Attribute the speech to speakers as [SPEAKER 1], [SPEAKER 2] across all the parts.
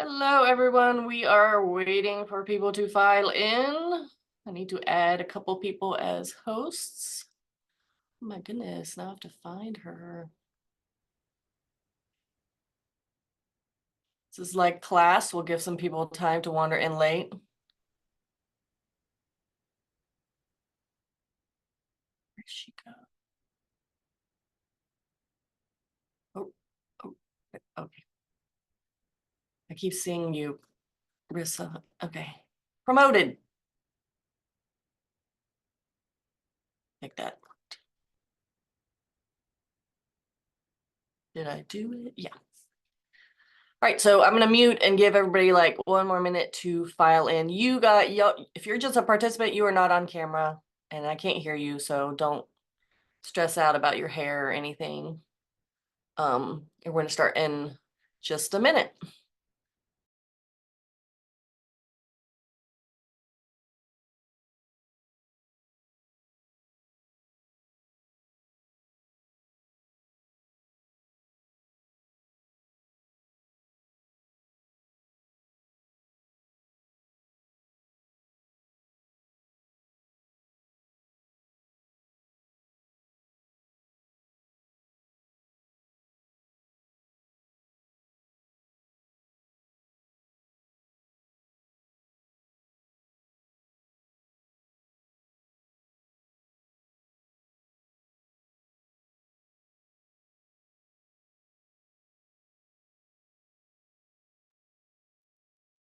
[SPEAKER 1] Hello, everyone. We are waiting for people to file in. I need to add a couple people as hosts. Oh my goodness, now I have to find her. This is like class. We'll give some people time to wander in late. Where'd she go? Oh, oh, okay. I keep seeing you, Rissa. Okay. Promoted. Like that. Did I do it? Yeah. All right, so I'm gonna mute and give everybody like 1 more minute to file in. If you're just a participant, you are not on camera and I can't hear you, so don't stress out about your hair or anything. And we're gonna start in just a minute.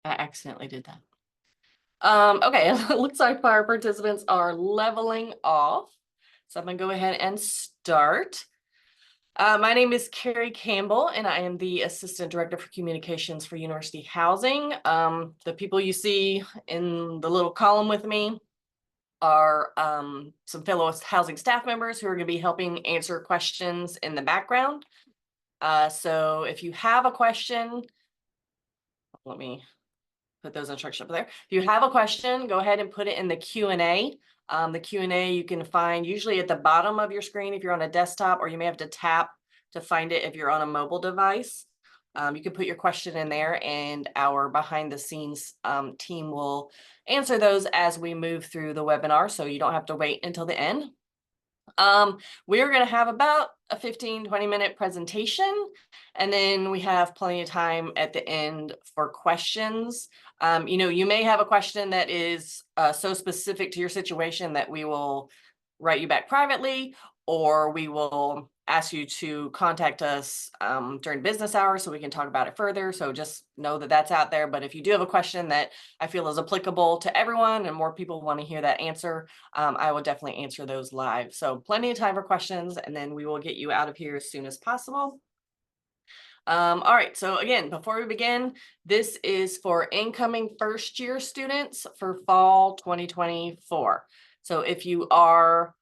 [SPEAKER 1] I accidentally did that. Okay, it looks like our participants are leveling off. So I'm gonna go ahead and start. My name is Carrie Campbell, and I am the Assistant Director for Communications for University Housing. The people you see in the little column with me are some fellow housing staff members who are going to be helping answer questions in the background. So if you have a question, let me put those instructions up there. If you have a question, go ahead and put it in the Q&A. The Q&A you can find usually at the bottom of your screen if you're on a desktop, or you may have to tap to find it if you're on a mobile device. You can put your question in there and our behind the scenes team will answer those as we move through the webinar, so you don't have to wait until the end. We're going to have about a 15-20 minute presentation, and then we have plenty of time at the end for questions. You may have a question that is so specific to your situation that we will write you back privately, or we will ask you to contact us during business hours so we can talk about it further. So just know that that's out there. But if you do have a question that I feel is applicable to everyone and more people want to hear that answer, I will definitely answer those live. So plenty of time for questions, and then we will get you out of here as soon as possible. All right, so again, before we begin, this is for incoming first year students for fall 2024. So if you are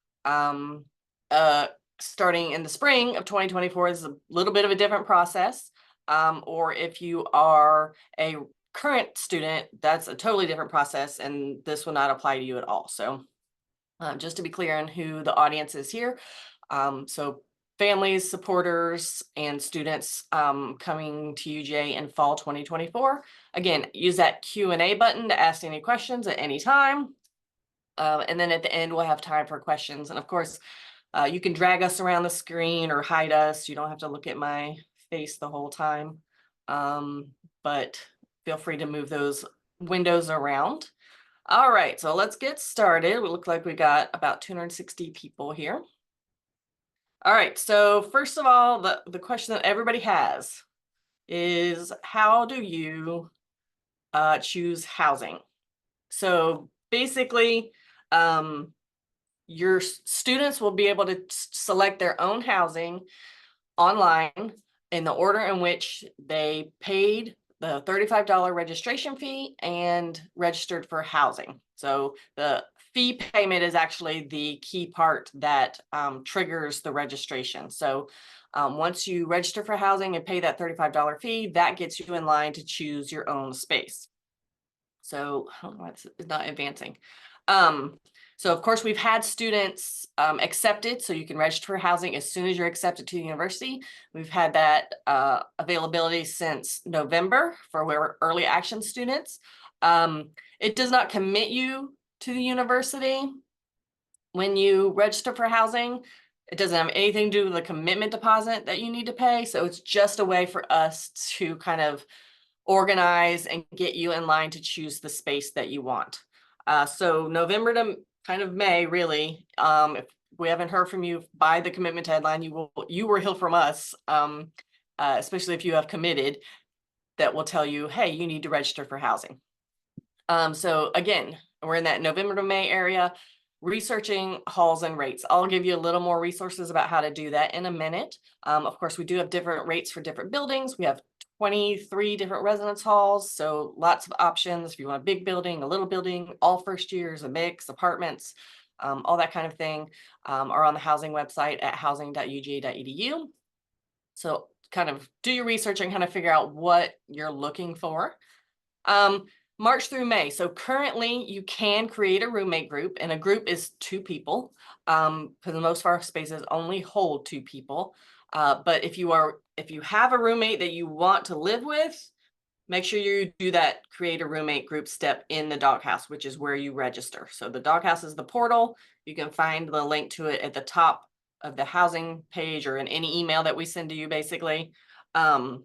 [SPEAKER 1] starting in the spring of 2024, this is a little bit of a different process. Or if you are a current student, that's a totally different process, and this will not apply to you at all. So just to be clear on who the audience is here. So families, supporters, and students coming to UGA in fall 2024. Again, use that Q&A button to ask any questions at any time. And then at the end, we'll have time for questions. And of course, you can drag us around the screen or hide us. You don't have to look at my face the whole time. But feel free to move those windows around. All right, so let's get started. We look like we got about 260 people here. All right, so first of all, the question that everybody has is, how do you choose housing? So basically, your students will be able to select their own housing online in the order in which they paid the $35 registration fee and registered for housing. So the fee payment is actually the key part that triggers the registration. So once you register for housing and pay that $35 fee, that gets you in line to choose your own space. So I don't know why this is not advancing. So of course we've had students accepted, so you can register for housing as soon as you're accepted to the university. We've had that availability since November for our early action students. It does not commit you to the university when you register for housing. It doesn't have anything to do with the commitment deposit that you need to pay. So it's just a way for us to kind of organize and get you in line to choose the space that you want. So November to kind of May, really, if we haven't heard from you by the commitment deadline, you will hear from us, especially if you have committed, that will tell you, hey, you need to register for housing. So again, we're in that November to May area, researching halls and rates. I'll give you a little more resources about how to do that in a minute. Of course, we do have different rates for different buildings. We have 23 different residence halls, so lots of options. If you want a big building, a little building, all first years, a mix, apartments, all that kind of thing, are on the housing website at housing.uga.edu. So kind of do your research and kind of figure out what you're looking for. March through May. So currently you can create a roommate group, and a group is 2 people. For the most of our spaces only hold 2 people. But if you have a roommate that you want to live with, make sure you do that create a roommate group step in the doghouse, which is where you register. So the doghouse is the portal. You can find the link to it at the top of the housing page or in any email that we send to you, basically. So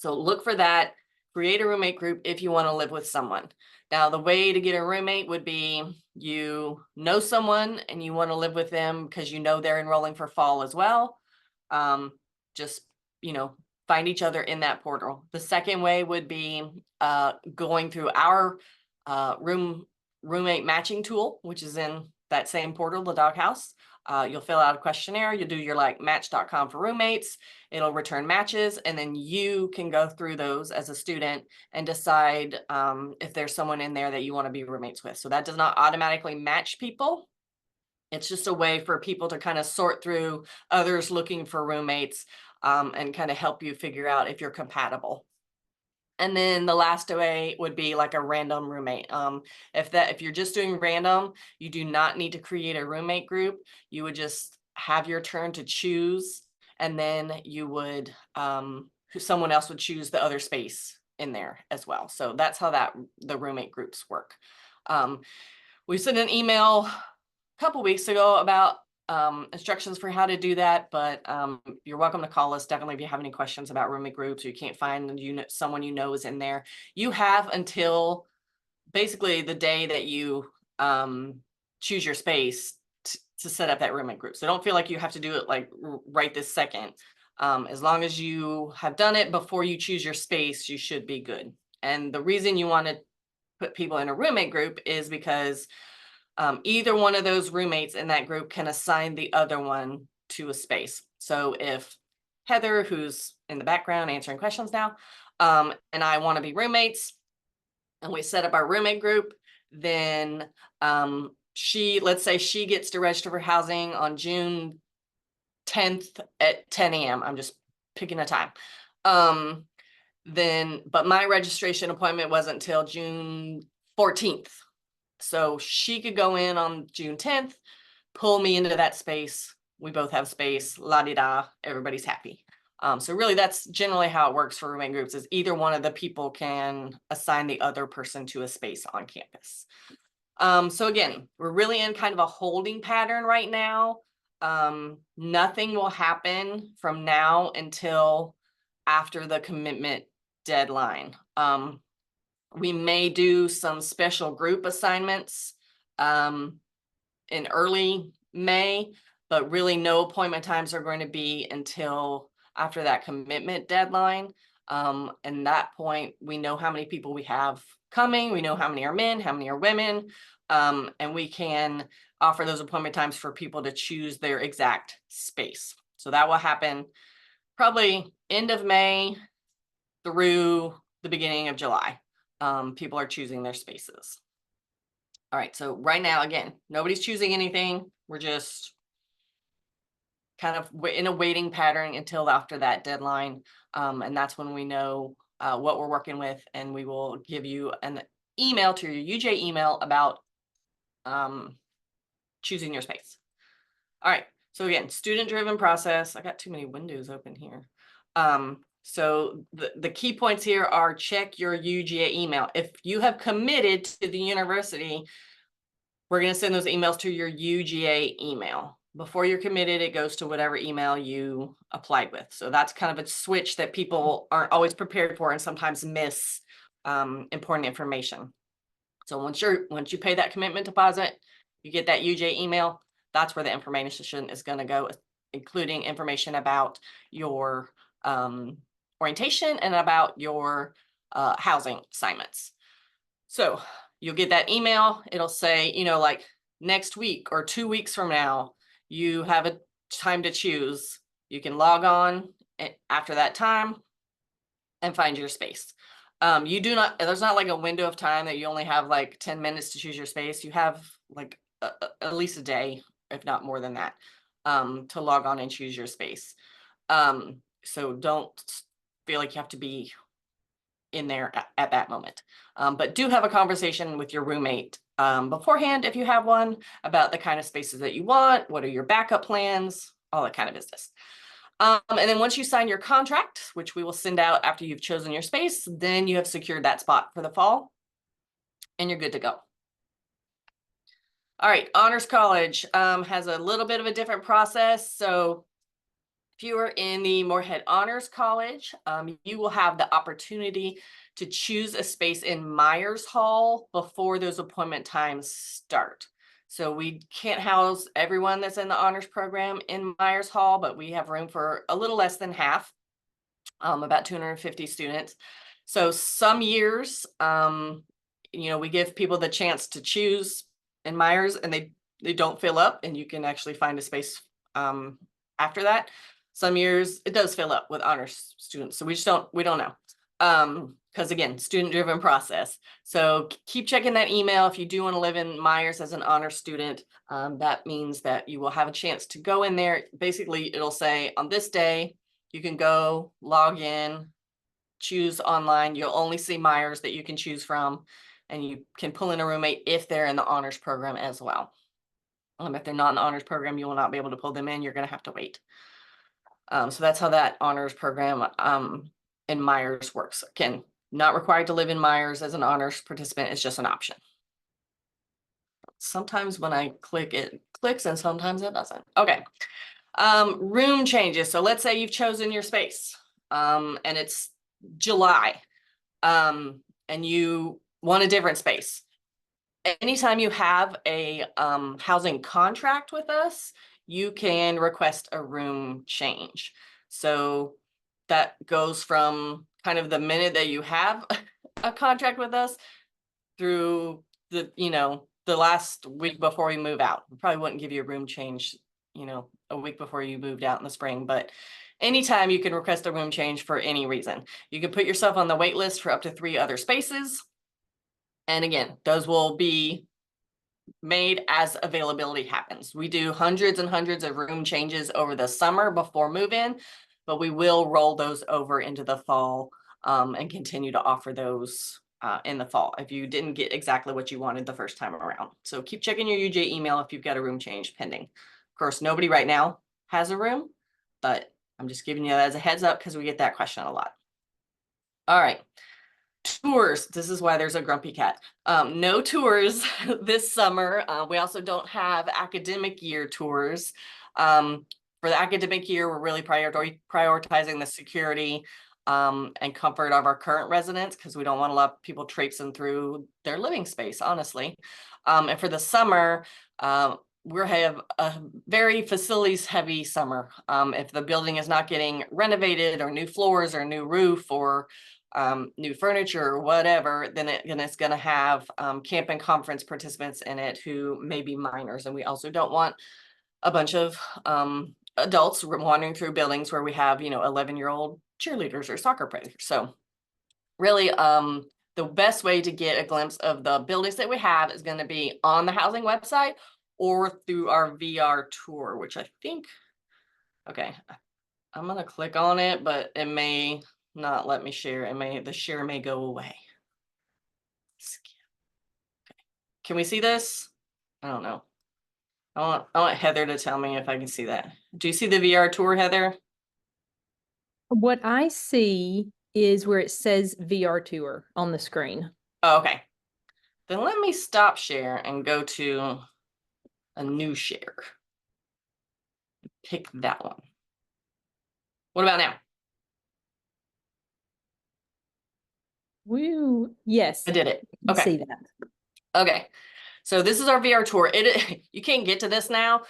[SPEAKER 1] look for that. Create a roommate group if you want to live with someone. Now, the way to get a roommate would be you know someone and you want to live with them because you know they're enrolling for fall as well. Just, find each other in that portal. The second way would be going through our roommate matching tool, which is in that same portal, the doghouse. You'll fill out a questionnaire. You'll do your match.com for roommates. It'll return matches, and then you can go through those as a student and decide if there's someone in there that you want to be roommates with. So that does not automatically match people. It's just a way for people to kind of sort through others looking for roommates and kind of help you figure out if you're compatible. And then the last way would be like a random roommate. If you're just doing random, you do not need to create a roommate group. You would just have your turn to choose, and then you would someone else would choose the other space in there as well. So that's how the roommate groups work. We sent an email a couple weeks ago about instructions for how to do that, but you're welcome to call us definitely if you have any questions about roommate groups or you can't find someone is in there. You have until basically the day that you choose your space to set up that roommate group. So don't feel like you have to do it like right this second. As long as you have done it before you choose your space, you should be good. And the reason you want to put people in a roommate group is because either one of those roommates in that group can assign the other one to a space. So if Heather, who's in the background answering questions now, and I want to be roommates, and we set up our roommate group, then let's say she gets to register for housing on June 10th at 10 a.m. I'm just picking a time. But my registration appointment wasn't until June 14th. So she could go in on June 10th, pull me into that space. We both have space, la-di-da, everybody's happy. So really that's generally how it works for roommate groups, is either one of the people can assign the other person to a space on campus. So again, we're really in kind of a holding pattern right now. Nothing will happen from now until after the commitment deadline. We may do some special group assignments in early May, but really no appointment times are going to be until after that commitment deadline. And that point, we know how many people we have coming. We know how many are men, how many are women, and we can offer those appointment times for people to choose their exact space. So that will happen probably end of May through the beginning of July. People are choosing their spaces. All right, so right now, again, nobody's choosing anything. We're just kind of in a waiting pattern until after that deadline. And that's when we know what we're working with, and we will give you an email to your UGA email about choosing your space. All right, so again, student-driven process. I got too many windows open here. So the key points here are check your UGA email. If you have committed to the university, we're going to send those emails to your UGA email. Before you're committed, it goes to whatever email you applied with. So that's kind of a switch that people aren't always prepared for and sometimes miss important information. So once you pay that commitment deposit, you get that UGA email. That's where the information is going to go, including information about your orientation and about your housing assignments. So you'll get that email. It'll say, like next week or 2 weeks from now, you have a time to choose. You can log on after that time and find your space. There's not like a window of time that you only have like 10 minutes to choose your space. You have like at least a day, if not more than that, to log on and choose your space. So don't feel like you have to be in there at that moment. But do have a conversation with your roommate beforehand, if you have one, about the kind of spaces that you want, what are your backup plans, all that kind of business. And then once you sign your contract, which we will send out after you've chosen your space, then you have secured that spot for the fall and you're good to go. All right, Honors College has a little bit of a different process. So if you are in the Moorhead Honors College, you will have the opportunity to choose a space in Myers Hall before those appointment times start. So we can't house everyone that's in the honors program in Myers Hall, but we have room for a little less than half, about 250 students. So some years, we give people the chance to choose in Myers and they don't fill up and you can actually find a space after that. Some years it does fill up with honors students. So we don't know. Because again, student-driven process. So keep checking that email. If you do want to live in Myers as an honor student, that means that you will have a chance to go in there. Basically, it'll say on this day, you can go log in, choose online. You'll only see Myers that you can choose from, and you can pull in a roommate if they're in the honors program as well. If they're not in the honors program, you will not be able to pull them in. You're going to have to wait. So that's how that honors program in Myers works. Again, not required to live in Myers as an honors participant. It's just an option. Sometimes when I click, it clicks and sometimes it doesn't. Okay. Room changes. So let's say you've chosen your space and it's July and you want a different space. Anytime you have a housing contract with us, you can request a room change. So that goes from kind of the minute that you have a contract with us through the last week before we move out. We probably wouldn't give you a room change, a week before you moved out in the spring, but anytime you can request a room change for any reason. You can put yourself on the wait list for up to 3 other spaces. And again, those will be made as availability happens. We do hundreds and hundreds of room changes over the summer before move-in, but we will roll those over into the fall and continue to offer those in the fall if you didn't get exactly what you wanted the first time around. So keep checking your UJ email if you've got a room change pending. Of course, nobody right now has a room, but I'm just giving you that as a heads up because we get that question a lot. All right. Tours. This is why there's a grumpy cat. No tours this summer. We also don't have academic year tours. For the academic year, we're really prioritizing the security and comfort of our current residents because we don't want a lot of people traipsing through their living space, honestly. And for the summer, we have a very facilities heavy summer. If the building is not getting renovated or new floors or new roof or new furniture or whatever, then it's going to have camp and conference participants in it who may be minors. And we also don't want a bunch of adults wandering through buildings where we have 11-year-old cheerleaders or soccer players. So really the best way to get a glimpse of the buildings that we have is going to be on the housing website or through our VR tour, which I think, okay, I'm going to click on it, but it may not let me share. The share may go away. Okay. Can we see this? I don't know. I want Heather to tell me if I can see that. Do you see the VR tour, Heather?
[SPEAKER 2] What I see is where it says VR tour on the screen.
[SPEAKER 1] Oh, okay. Then let me stop share and go to a new share. Pick that one. What about now?
[SPEAKER 2] Woo. Yes,
[SPEAKER 1] I did it.
[SPEAKER 2] you can
[SPEAKER 1] Okay.
[SPEAKER 2] see that.
[SPEAKER 1] Okay. So this is our VR tour. You can't get to this now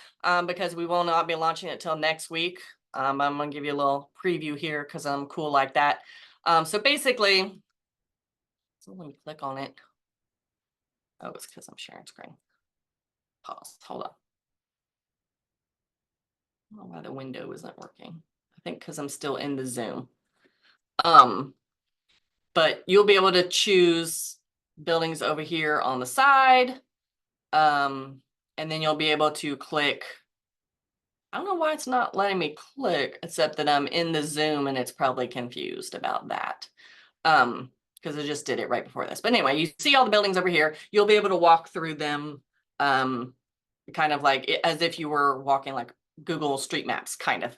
[SPEAKER 1] because we will not be launching it till next week. I'm gonna give you a little preview here because I'm cool like that. So basically, so let me click on it. Oh, it's because I'm sharing screen. Pause. Hold on. I don't know why the window isn't working. I think because I'm still in the Zoom. But you'll be able to choose buildings over here on the side. And then you'll be able to click. I don't know why it's not letting me click, except that I'm in the Zoom and it's probably confused about that. Because I just did it right before this. But anyway, you see all the buildings over here. You'll be able to walk through them, kind of like as if you were walking like Google Street Maps, kind of.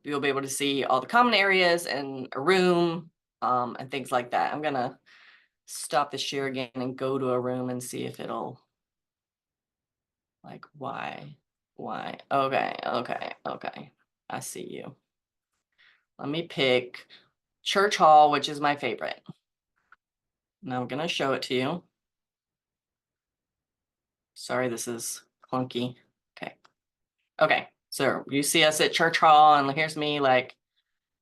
[SPEAKER 1] You'll be able to see all the common areas and a room, and things like that. I'm gonna stop the share again and go to a room and see if it'll like why. Okay. I see you. Let me pick Church Hall, which is my favorite. Now I'm gonna show it to you. Sorry, this is clunky. Okay, so you see us at Church Hall, and here's me like,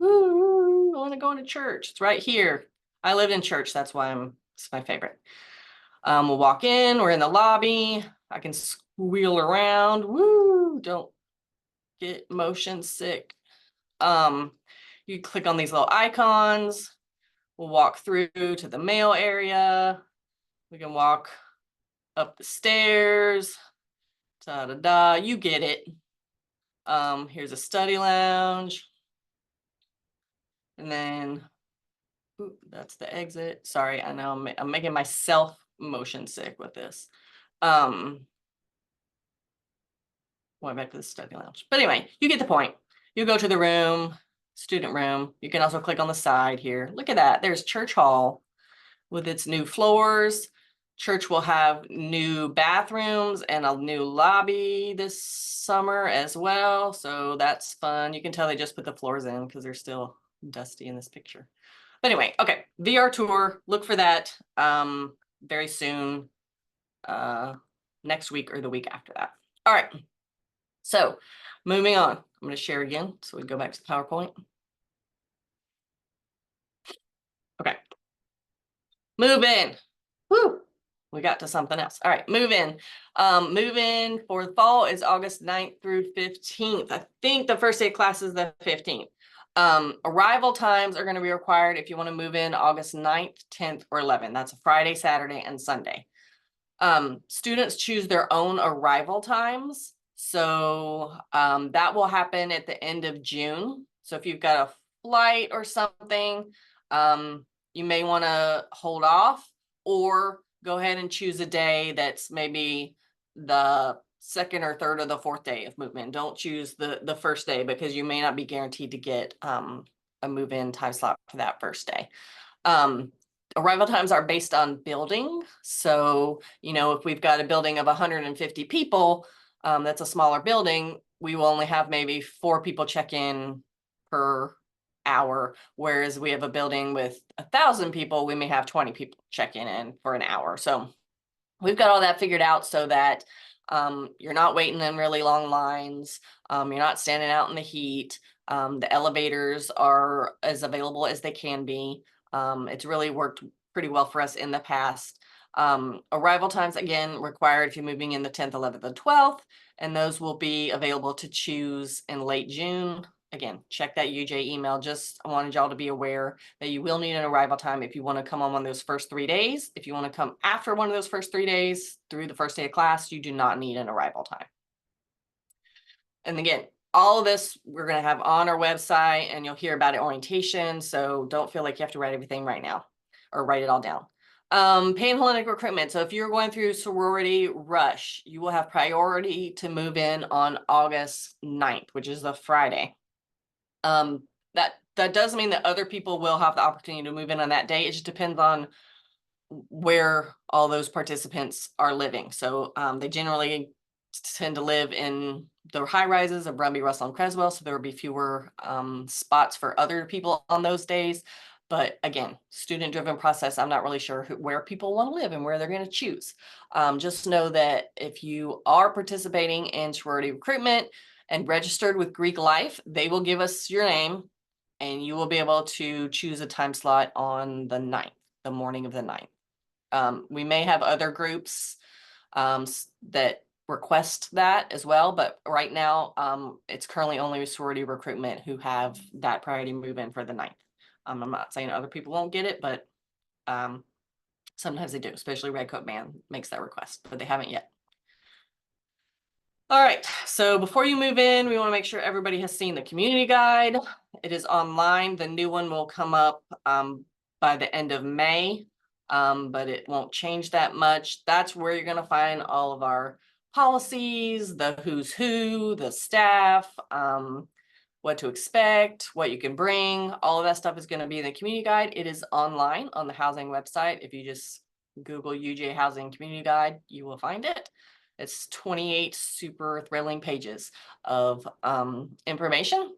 [SPEAKER 1] ooh, I want to go into church. It's right here. I lived in church, that's why it's my favorite. We'll walk in, we're in the lobby. I can squeal around. Woo, don't get motion sick. You click on these little icons. We'll walk through to the mail area. We can walk up the stairs. Da da da. You get it. Here's a study lounge. And then ooh, that's the exit. Sorry, I know I'm making myself motion sick with this. Went back to the study lounge. But anyway, you get the point. You go to the room, student room. You can also click on the side here. Look at that. There's Church Hall with its new floors. Church will have new bathrooms and a new lobby this summer as well. So that's fun. You can tell they just put the floors in because they're still dusty in this picture. But anyway, okay, VR tour. Look for that very soon, next week or the week after that. All right. So moving on, I'm going to share again. So we go back to the PowerPoint. Okay. Move in. Woo. We got to something else. All right, move in. Move in for the fall is August 9th through 15th. I think the first day of class is the 15th. Arrival times are going to be required if you want to move in August 9th, 10th, or 11th. That's a Friday, Saturday, and Sunday. Students choose their own arrival times. So that will happen at the end of June. So if you've got a flight or something, you may want to hold off or go ahead and choose a day that's maybe the second or third or the fourth day of movement. Don't choose the first day because you may not be guaranteed to get a move-in time slot for that first day. Arrival times are based on building. So, if we've got a building of 150 people, that's a smaller building, we will only have maybe 4 people check in per hour. Whereas we have a building with 1,000 people, we may have 20 people check in for an hour. So we've got all that figured out so that you're not waiting in really long lines. You're not standing out in the heat. The elevators are as available as they can be. It's really worked pretty well for us in the past. Arrival times, again, required if you're moving in the 10th, 11th, and 12th, and those will be available to choose in late June. Again, check that UGA email. Just I wanted y'all to be aware that you will need an arrival time if you want to come on one of those first 3 days. If you want to come after one of those first 3 days through the first day of class, you do not need an arrival time. And again, all of this we're going to have on our website and you'll hear about it orientation. So don't feel like you have to write everything right now or write it all down. Panhellenic recruitment. So if you're going through sorority rush, you will have priority to move in on August 9th, which is the Friday. That does mean that other people will have the opportunity to move in on that day. It just depends on where all those participants are living. So they generally tend to live in the high rises of Brumby, Russell, and Creswell. So there will be fewer spots for other people on those days. But again, student driven process. I'm not really sure where people want to live and where they're going to choose. Just know that if you are participating in sorority recruitment and registered with Greek Life, they will give us your name and you will be able to choose a time slot on the 9th, the morning of the 9th. We may have other groups that request that as well, but right now it's currently only sorority recruitment who have that priority move in for the 9th. I'm not saying other people won't get it, but sometimes they do, especially Redcoat Band makes that request, but they haven't yet. All right, so before you move in, we want to make sure everybody has seen the community guide. It is online. The new one will come up by the end of May, but it won't change that much. That's where you're going to find all of our policies, the who's who, the staff, what to expect, what you can bring. All of that stuff is going to be in the community guide. It is online on the housing website. If you just Google UGA Housing Community Guide, you will find it. It's 28 super thrilling pages of information.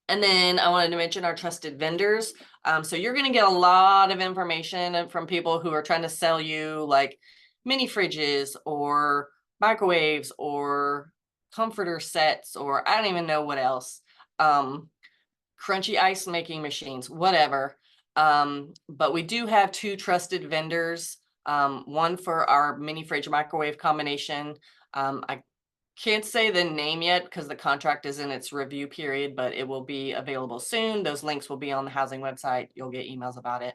[SPEAKER 1] And then I wanted to mention our trusted vendors. So you're going to get a lot of information from people who are trying to sell you like mini fridges or microwaves or comforter sets, or I don't even know what else. Crunchy ice making machines, whatever. But we do have two trusted vendors. One for our mini fridge microwave combination. I can't say the name yet because the contract is in its review period, but it will be available soon. Those links will be on the housing website. You'll get emails about it.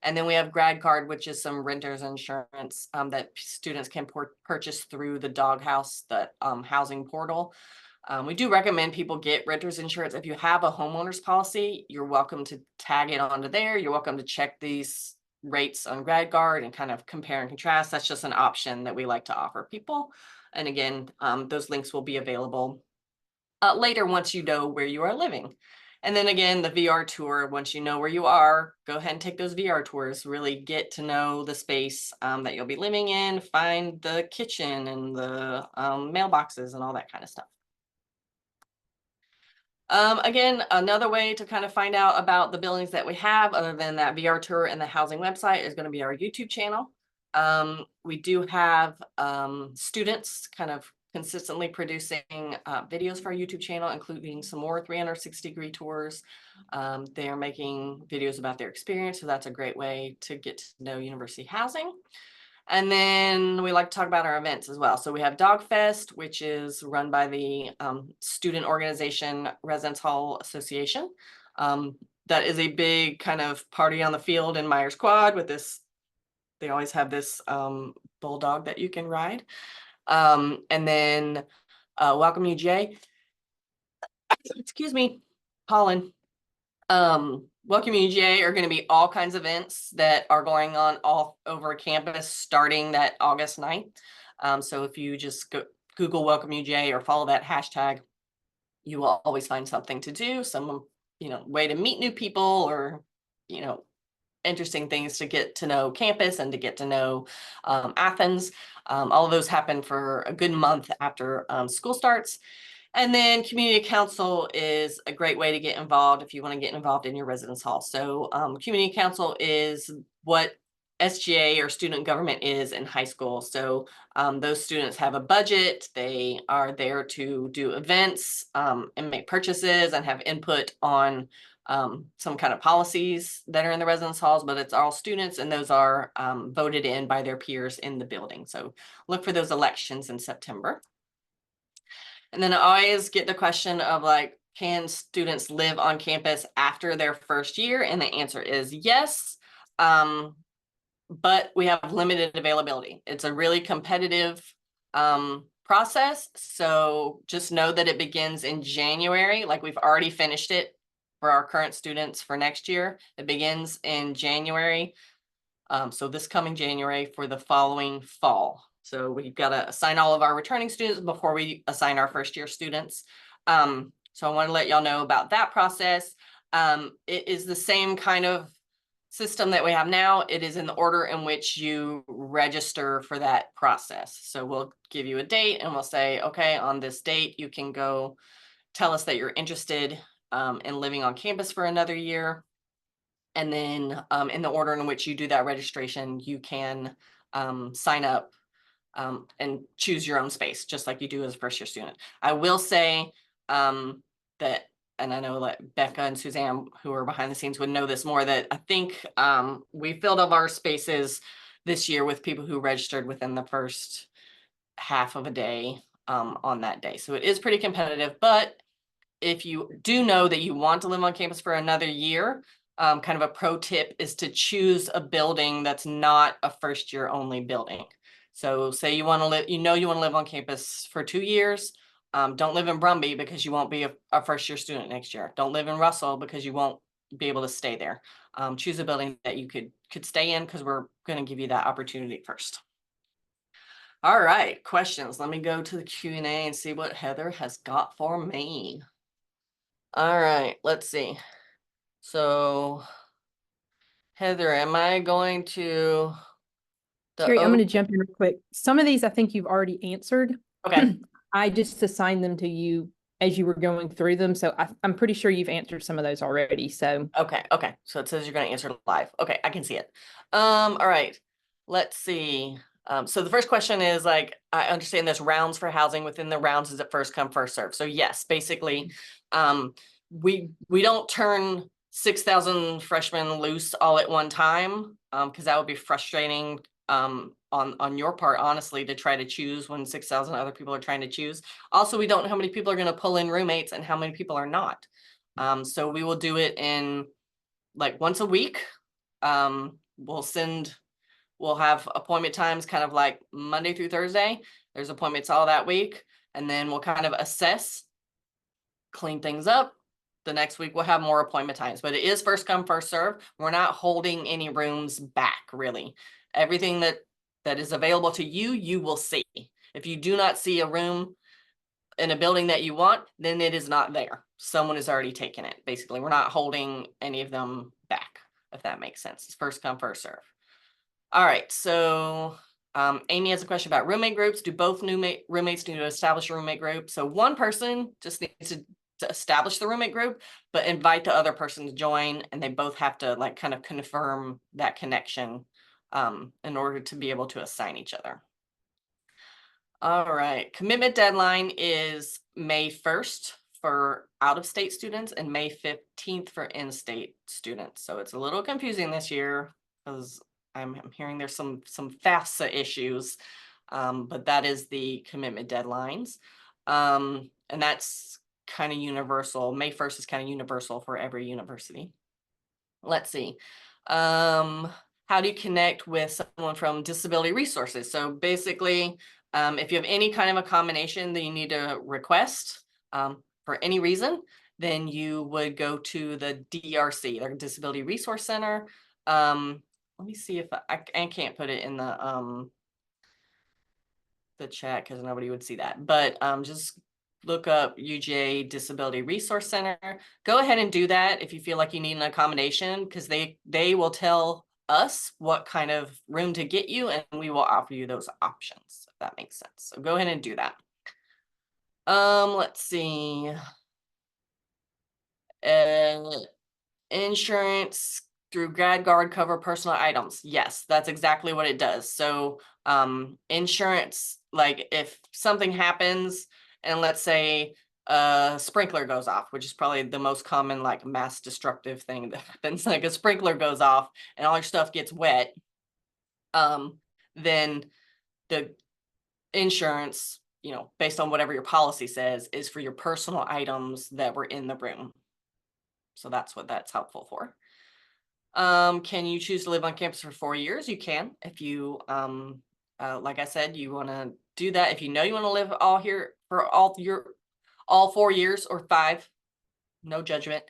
[SPEAKER 1] And then we have Grad Card, which is some renters insurance that students can purchase through the Doghouse, the housing portal. We do recommend people get renters insurance. If you have a homeowner's policy, you're welcome to tag it onto there. You're welcome to check these rates on Grad Guard and kind of compare and contrast. That's just an option that we like to offer people. And again, those links will be available later once you know where you are living. And then again, the VR tour, once you know where you are, go ahead and take those VR tours, really get to know the space that you'll be living in, find the kitchen and the mailboxes and all that kind of stuff. Again, another way to kind of find out about the buildings that we have, other than that VR tour and the housing website, is going to be our YouTube channel. We do have students kind of consistently producing videos for our YouTube channel, including some more 360-degree tours. They're making videos about their experience, so that's a great way to get to know university housing. And then we like to talk about our events as well. So we have Dog Fest, which is run by the student organization Residence Hall Association. That is a big kind of party on the field in Myers Quad with this. They always have this bulldog that you can ride. And then Welcome UGA. Excuse me, pollen. Welcome UGA are going to be all kinds of events that are going on all over campus starting that August 9th. So if you just Google Welcome UGA or follow that hashtag, you will always find something to do, some way to meet new people, or interesting things to get to know campus and to get to know Athens. All of those happen for a good month after school starts. And then community council is a great way to get involved if you want to get involved in your residence hall. So community council is what SGA or student government is in high school. So those students have a budget. They are there to do events and make purchases and have input on some kind of policies that are in the residence halls, but it's all students, and those are voted in by their peers in the building. So look for those elections in September. And then I always get the question of like, can students live on campus after their first year? And the answer is yes. But we have limited availability. It's a really competitive process. So just know that it begins in January. Like we've already finished it for our current students for next year. It begins in January. So this coming January for the following fall. So we've got to assign all of our returning students before we assign our first year students. So I want to let y'all know about that process. It is the same kind of system that we have now. It is in the order in which you register for that process. So we'll give you a date and we'll say, okay, on this date, you can go tell us that you're interested in living on campus for another year. And then in the order in which you do that registration, you can sign up and choose your own space, just like you do as a first year student. I will say that, and I know that Becca and Suzanne, who are behind the scenes, would know this more, that I think we filled up our spaces this year with people who registered within the first half of a day on that day. So it is pretty competitive, but if you do know that you want to live on campus for another year, kind of a pro tip is to choose a building that's not a first year only building. So say you want to live, you want to live on campus for 2 years. Don't live in Brumby because you won't be a first year student next year. Don't live in Russell because you won't be able to stay there. Choose a building that you could stay in, because we're going to give you that opportunity first. All right, questions. Let me go to the Q&A and see what Heather has got for me. All right, let's see. So Heather, am I going to
[SPEAKER 2] Carrie, I'm going to jump in real quick. Some of these I think you've already answered.
[SPEAKER 1] Okay.
[SPEAKER 2] I just assigned them to you as you were going through them. So I'm pretty sure you've answered some of those already. So
[SPEAKER 1] Okay. So it says you're going to answer live. Okay, I can see it. All right. Let's see. So the first question is, like, I understand there's rounds for housing. Within the rounds, is it first come, first serve? So yes, basically, we don't turn 6,000 freshmen loose all at one time, because that would be frustrating on your part, honestly, to try to choose when 6,000 other people are trying to choose. Also, we don't know how many people are going to pull in roommates and how many people are not. So we will do it in like once a week. We'll have appointment times kind of like Monday through Thursday. There's appointments all that week. And then we'll kind of assess, clean things up. The next week we'll have more appointment times, but it is first come, first serve. We're not holding any rooms back, really. Everything that is available to you, you will see. If you do not see a room in a building that you want, then it is not there. Someone has already taken it. Basically, we're not holding any of them back, if that makes sense. It's first come, first serve. All right, so Amy has a question about roommate groups. Do both roommates need to establish a roommate group? So one person just needs to establish the roommate group, but invite the other person to join, and they both have to like kind of confirm that connection in order to be able to assign each other. All right, commitment deadline is May 1st for out-of-state students and May 15th for in-state students. So it's a little confusing this year because I'm hearing there's some FAFSA issues, but that is the commitment deadlines. And that's kind of universal. May 1st is kind of universal for every university. Let's see. How do you connect with someone from disability resources? So basically, if you have any kind of a combination that you need to request for any reason, then you would go to the DRC, their Disability Resource Center. Let me see if I can't put it in the chat because nobody would see that, but just look up UGA Disability Resource Center. Go ahead and do that if you feel like you need an accommodation, because they will tell us what kind of room to get you, and we will offer you those options, if that makes sense. So go ahead and do that. Let's see. Insurance through Grad Guard cover personal items. Yes, that's exactly what it does. So insurance, like if something happens and let's say a sprinkler goes off, which is probably the most common like mass destructive thing that happens, like a sprinkler goes off and all your stuff gets wet, then the insurance, based on whatever your policy says, is for your personal items that were in the room. So that's what that's helpful for. Can you choose to live on campus for 4 years? You can, if you, like I said, you want to do that. If you know you want to live all 4 years or 5, no judgment.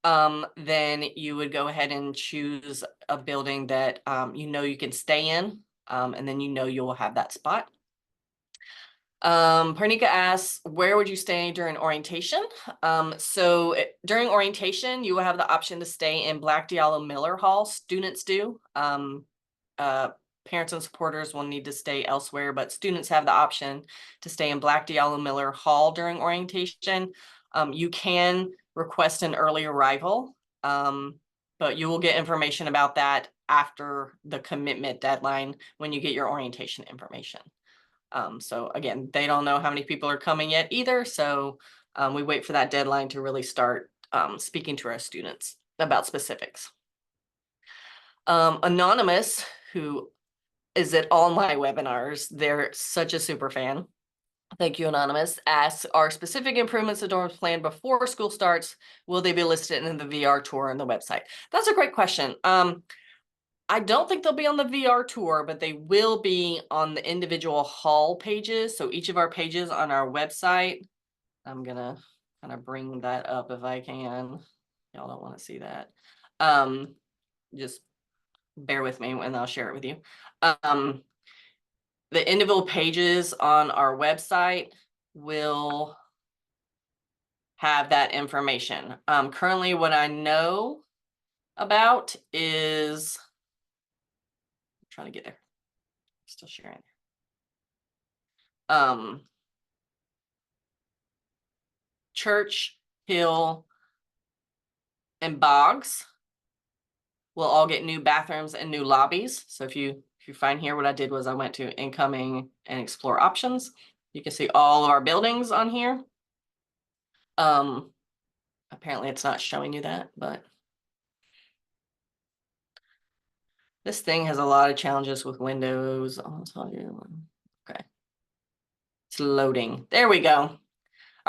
[SPEAKER 1] then you would go ahead and choose a building that you can stay in, and then you will have that spot. Parnika asks, where would you stay during orientation? During orientation, you will have the option to stay in Black Diallo Miller Hall. Students do. Parents and supporters will need to stay elsewhere, but students have the option to stay in Black Diallo Miller Hall during orientation. You can request an early arrival, but you will get information about that after the commitment deadline when you get your orientation information. So again, they don't know how many people are coming yet either. So we wait for that deadline to really start speaking to our students about specifics. Anonymous, who is at all my webinars, they're such a super fan. Thank you, Anonymous. Asks, are specific improvements to dorms planned before school starts? Will they be listed in the VR tour on the website? That's a great question. I don't think they'll be on the VR tour, but they will be on the individual hall pages. So each of our pages on our website, I'm gonna kind of bring that up if I can. Y'all don't want to see that. Just bear with me and I'll share it with you. The individual pages on our website will have that information. Currently what I know about is, I'm trying to get there. Still sharing. Church, Hill, and Boggs will all get new bathrooms and new lobbies. So if you find here, what I did was I went to incoming and explore options. You can see all of our buildings on here. Apparently it's not showing you that, but this thing has a lot of challenges with Windows. I'll tell you. Okay. It's loading. There we go. All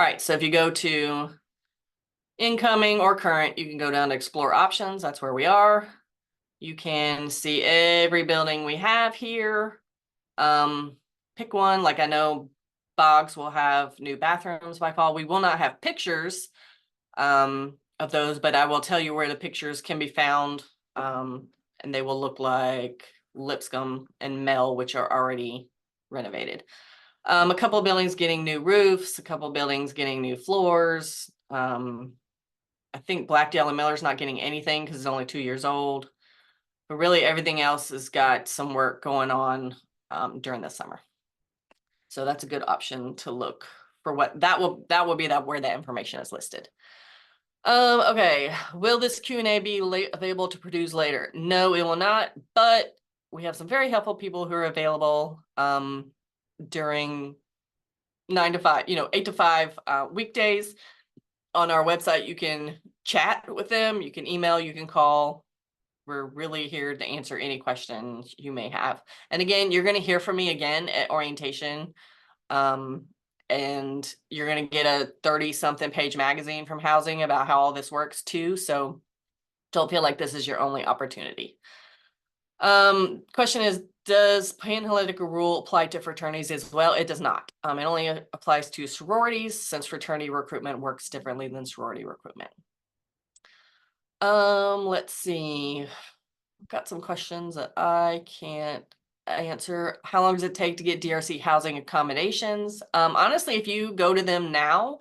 [SPEAKER 1] right, so if you go to incoming or current, you can go down to explore options. That's where we are. You can see every building we have here. Pick one. Like I know Boggs will have new bathrooms by fall. We will not have pictures of those, but I will tell you where the pictures can be found. And they will look like Lipscomb and Mel, which are already renovated. A couple of buildings getting new roofs, a couple of buildings getting new floors. I think Blackdale and Miller's not getting anything because it's only 2 years old. But really everything else has got some work going on during the summer. So that's a good option to look for what that will be where that information is listed. Okay, will this Q&A be available to produce later? No, it will not, but we have some very helpful people who are available during 9 to 5, 8 to 5 weekdays. On our website, you can chat with them, you can email, you can call. We're really here to answer any questions you may have. And again, you're going to hear from me again at orientation. And you're going to get a 30-something page magazine from Housing about how all this works too. So don't feel like this is your only opportunity. Question is, does Panhellenic rule apply to fraternities as well? It does not. It only applies to sororities since fraternity recruitment works differently than sorority recruitment. Let's see. I've got some questions that I can't answer. How long does it take to get DRC housing accommodations? Honestly, if you go to them now,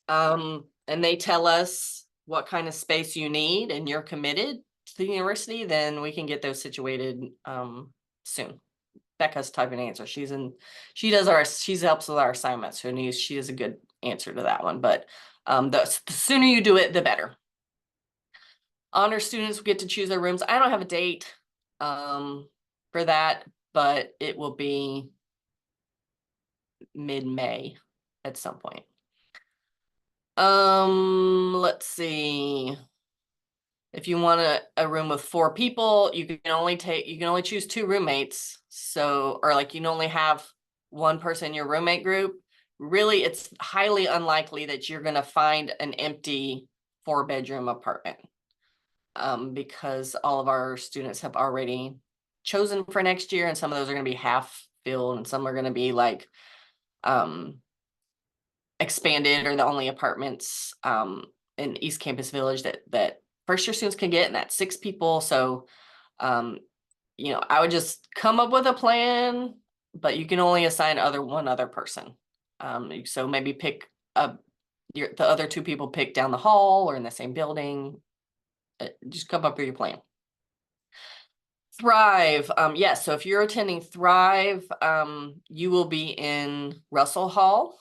[SPEAKER 1] and they tell us what kind of space you need and you're committed to the university, then we can get those situated soon. Becca's typing an answer. She helps with our assignments. So she is a good answer to that one. But the sooner you do it, the better. Honor students will get to choose their rooms. I don't have a date for that, but it will be mid-May at some point. Let's see. If you want a room with 4 people, you can only choose 2 roommates. So, or like you can only have 1 person in your roommate group. Really, it's highly unlikely that you're gonna find an empty 4-bedroom apartment. Because all of our students have already chosen for next year, and some of those are going to be half filled and some are going to be expanded or the only apartments in East Campus Village that first year students can get, and that's 6 people. So, I would just come up with a plan, but you can only assign one other person. So maybe pick the other 2 people pick down the hall or in the same building. Just come up with your plan. Thrive, yes. So if you're attending Thrive, you will be in Russell Hall.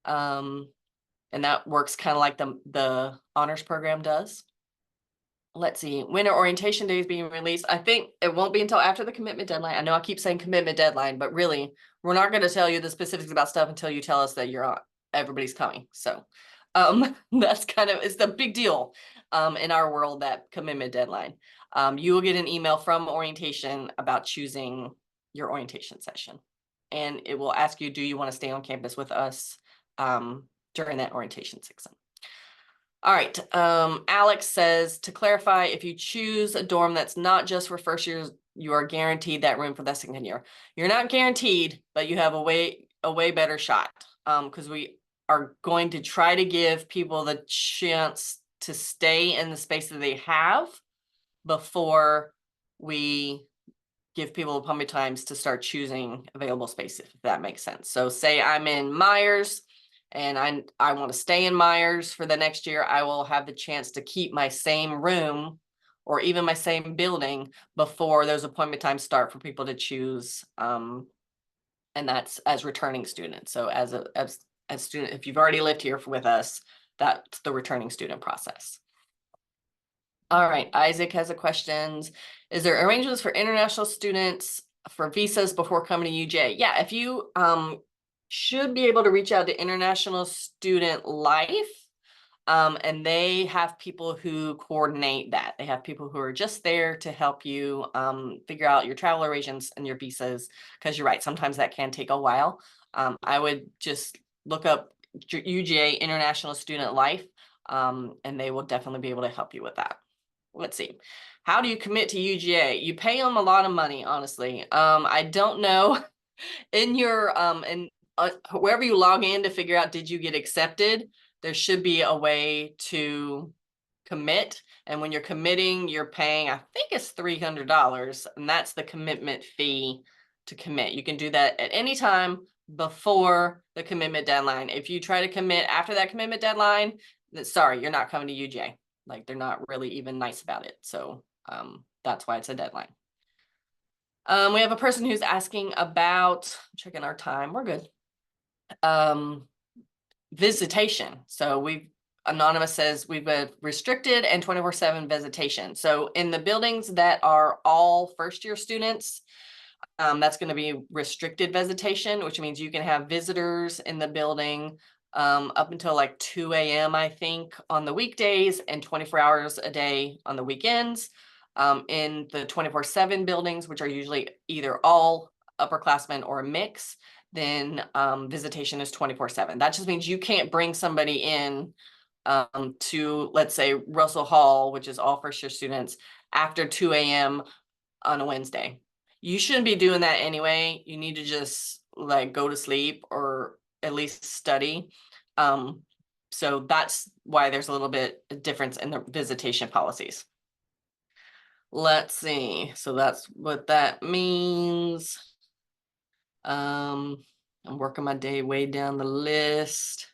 [SPEAKER 1] And that works kind of like the honors program does. Let's see, when are orientation days being released? I think it won't be until after the commitment deadline. I know I keep saying commitment deadline, but really, we're not going to tell you the specifics about stuff until you tell us that everybody's coming. So, that's it's the big deal, in our world, that commitment deadline. You will get an email from orientation about choosing your orientation session, and it will ask you, do you want to stay on campus with us, during that orientation season? All right. Alex says, to clarify, if you choose a dorm that's not just for first years, you are guaranteed that room for the second year. You're not guaranteed, but you have a way better shot. Because we are going to try to give people the chance to stay in the space that they have before we give people appointment times to start choosing available space, if that makes sense. So say I'm in Myers and I want to stay in Myers for the next year, I will have the chance to keep my same room or even my same building before those appointment times start for people to choose. And that's as returning students. So as a student, if you've already lived here with us, that's the returning student process. All right, Isaac has a question. Is there arrangements for international students for visas before coming to UGA? Yeah, if you should be able to reach out to International Student Life, and they have people who coordinate that. They have people who are just there to help you figure out your travel arrangements and your visas, because you're right, sometimes that can take a while. I would just look up UGA International Student Life, and they will definitely be able to help you with that. Let's see. How do you commit to UGA? You pay them a lot of money, honestly. I don't know. In your wherever you log in to figure out, did you get accepted, there should be a way to commit. And when you're committing, you're paying, I think it's $300, and that's the commitment fee to commit. You can do that at any time before the commitment deadline. If you try to commit after that commitment deadline, then sorry, you're not coming to UGA. Like, they're not really even nice about it. So that's why it's a deadline. We have a person who's asking about, checking our time, we're good. Visitation. So Anonymous says we've been restricted and 24/7 visitation. So in the buildings that are all first year students, that's going to be restricted visitation, which means you can have visitors in the building up until like 2 a.m. I think on the weekdays, and 24 hours a day on the weekends. In the 24/7 buildings, which are usually either all upperclassmen or a mix, then visitation is 24/7. That just means you can't bring somebody in to, let's say, Russell Hall, which is all first year students, after 2 a.m. on a Wednesday. You shouldn't be doing that anyway. You need to just like go to sleep or at least study. So that's why there's a little bit of difference in the visitation policies. Let's see. So that's what that means. I'm working my day way down the list.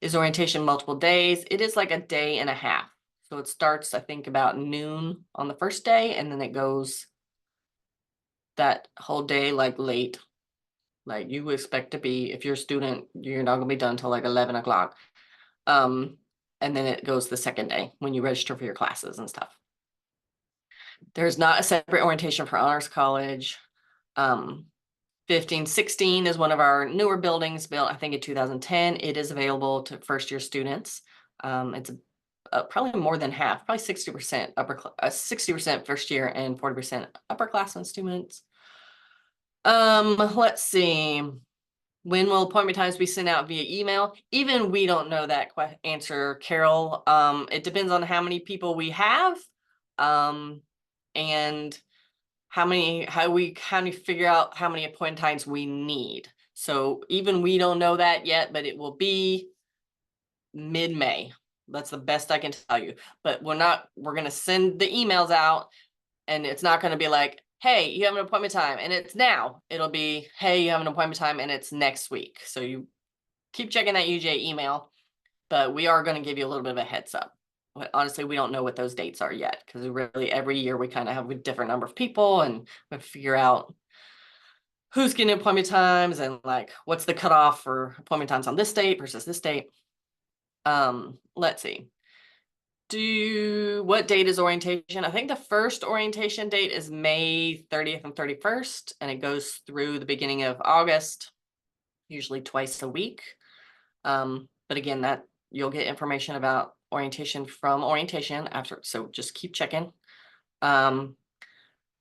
[SPEAKER 1] Is orientation multiple days? It is like a day and a half. So it starts, I think, about noon on the first day, and then it goes that whole day, like late. Like you would expect to be, if you're a student, you're not gonna be done till like 11 o'clock. And then it goes the second day when you register for your classes and stuff. There's not a separate orientation for honors college. 1516 is one of our newer buildings built, I think, in 2010. It is available to first year students. It's probably more than half, probably 60% 60% first year and 40% upperclassmen students. Let's see. When will appointment times be sent out via email? Even we don't know that answer, Carol. It depends on how many people we have, and how we figure out how many appointment times we need. So even we don't know that yet, but it will be mid-May. That's the best I can tell you. But we're going to send the emails out, and it's not going to be like, hey, you have an appointment time and it's now. It'll be, hey, you have an appointment time and it's next week. So you keep checking that UGA email, but we are going to give you a little bit of a heads up. But honestly, we don't know what those dates are yet, because really every year we kind of have a different number of people, and we figure out who's getting appointment times and like what's the cutoff for appointment times on this date versus this date. Let's see. What date is orientation? I think the first orientation date is May 30th and 31st, and it goes through the beginning of August, usually twice a week. But again, that you'll get information about orientation from orientation after, so just keep checking.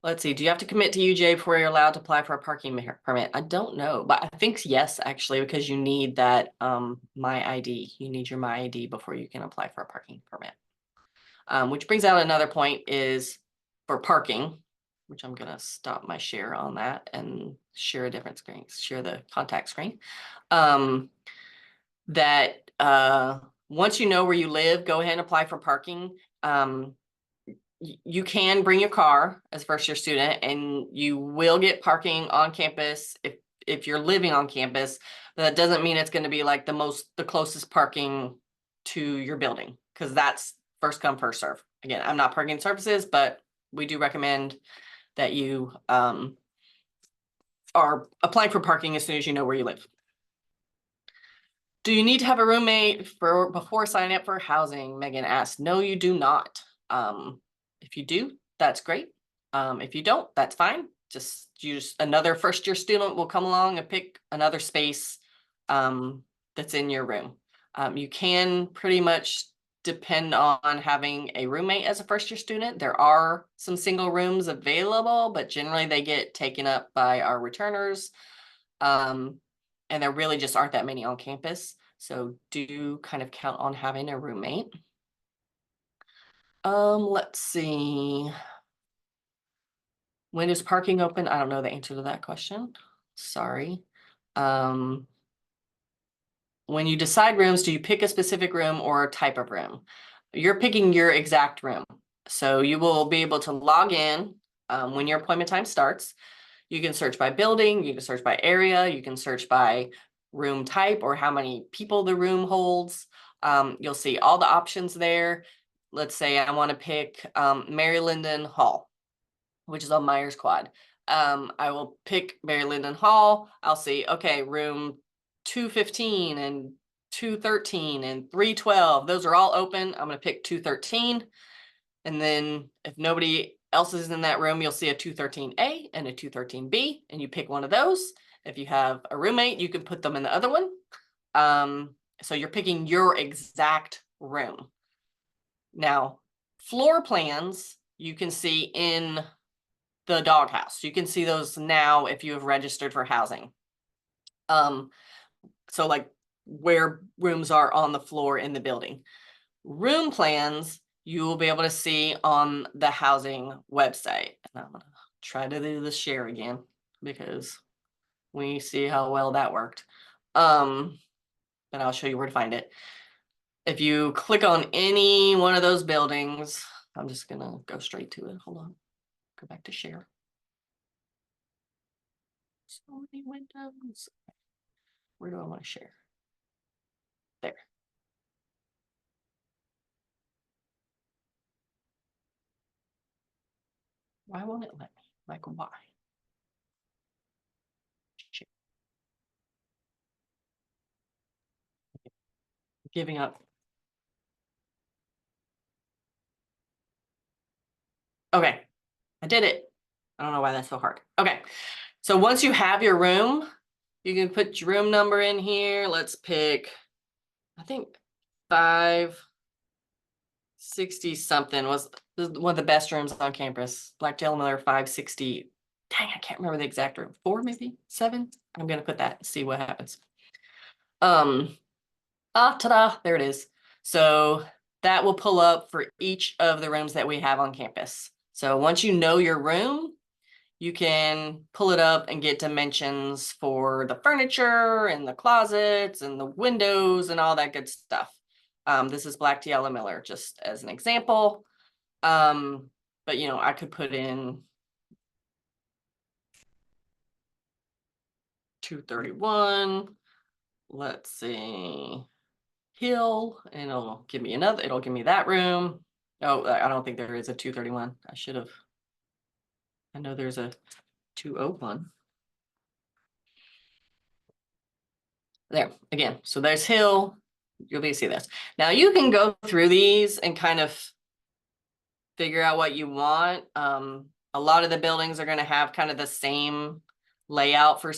[SPEAKER 1] Let's see, do you have to commit to UGA before you're allowed to apply for a parking permit? I don't know, but I think yes, actually, because you need that My ID. You need your My ID before you can apply for a parking permit. Which brings out another point is for parking, which I'm gonna stop my share on that and share a different screen, share the contact screen. That once you know where you live, go ahead and apply for parking. You can bring your car as a first year student, and you will get parking on campus if you're living on campus. But that doesn't mean it's going to be like the closest parking to your building, because that's first come, first serve. Again, I'm not parking services, but we do recommend that you are applying for parking as soon as you know where you live. Do you need to have a roommate before signing up for housing? Megan asked. No, you do not. If you do, that's great. If you don't, that's fine. Just use another first year student will come along and pick another space that's in your room. You can pretty much depend on having a roommate as a first year student. There are some single rooms available, but generally they get taken up by our returners. And there really just aren't that many on campus. So do kind of count on having a roommate. Let's see. When is parking open? I don't know the answer to that question. Sorry. When you decide rooms, do you pick a specific room or a type of room? You're picking your exact room. So you will be able to log in when your appointment time starts. You can search by building, you can search by area, you can search by room type or how many people the room holds. You'll see all the options there. Let's say I want to pick Mary Linden Hall, which is on Myers Quad. I will pick Mary Linden Hall. I'll see, okay, room 215 and 213 and 312. Those are all open. I'm going to pick 213. And then if nobody else is in that room, you'll see a 213A and a 213B, and you pick one of those. If you have a roommate, you can put them in the other one. So you're picking your exact room. Now, floor plans you can see in the doghouse. You can see those now if you have registered for housing. So like where rooms are on the floor in the building. Room plans you will be able to see on the housing website. And I'm gonna try to do the share again because we see how well that worked. But I'll show you where to find it. If you click on any one of those buildings, I'm just gonna go straight to it. Hold on, go back to share. So many windows. Where do I want to share? There. Why won't it let me? Like, why? Share. Giving up. Okay, I did it. I don't know why that's so hard. Okay, so once you have your room, you can put your room number in here. Let's pick, I think 560 something was one of the best rooms on campus. Blacktail Miller 560. Dang, I can't remember the exact room. 4, maybe 7. I'm gonna put that and see what happens. Ta-da, there it is. So that will pull up for each of the rooms that we have on campus. So once you know your room, you can pull it up and get dimensions for the furniture and the closets and the windows and all that good stuff. This is Black to Yellow Miller, just as an example. But you know, I could put in 231. Let's see, Hill, and it'll give me another, it'll give me that room. Oh, I don't think there is a 231. I should have. I know there's a 201. There, again, so there's Hill. You'll be able to see this. Now you can go through these and kind of figure out what you want. A lot of the buildings are going to have kind of the same layout for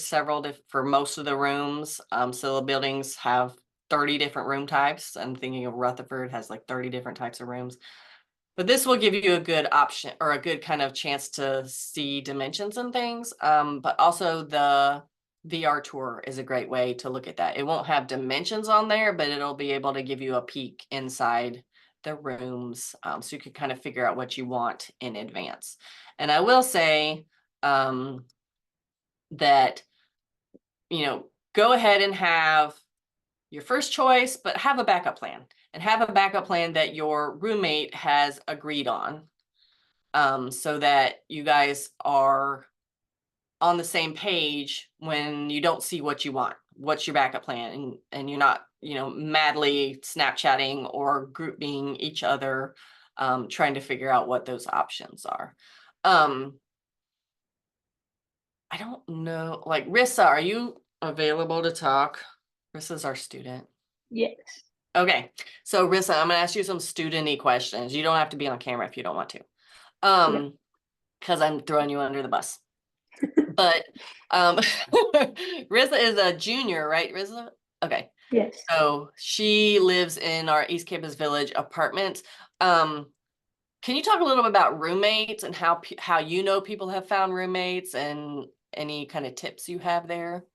[SPEAKER 1] for most of the rooms. So the buildings have 30 different room types. I'm thinking of Rutherford has like 30 different types of rooms. But this will give you a good option or a good kind of chance to see dimensions and things. But also the VR tour is a great way to look at that. It won't have dimensions on there, but it'll be able to give you a peek inside the rooms, so you can kind of figure out what you want in advance. And I will say that, you know, go ahead and have your first choice, but have a backup plan, and have a backup plan that your roommate has agreed on, so that you guys are on the same page when you don't see what you want. What's your backup plan? And you're not, you know, madly Snapchatting or grouping each other, trying to figure out what those options are. I don't know, like Rissa, are you available to talk? Rissa's our student.
[SPEAKER 3] Yes.
[SPEAKER 1] Okay, so Rissa, I'm gonna ask you some student-y questions. You don't have to be on camera if you don't want to.
[SPEAKER 3] Okay.
[SPEAKER 1] Because I'm throwing you under the bus. But Rissa is a junior, right, Rissa? Okay.
[SPEAKER 3] Yes.
[SPEAKER 1] So she lives in our East Campus Village apartment. Can you talk a little bit about roommates and how you know people have found roommates and any kind of tips you have there?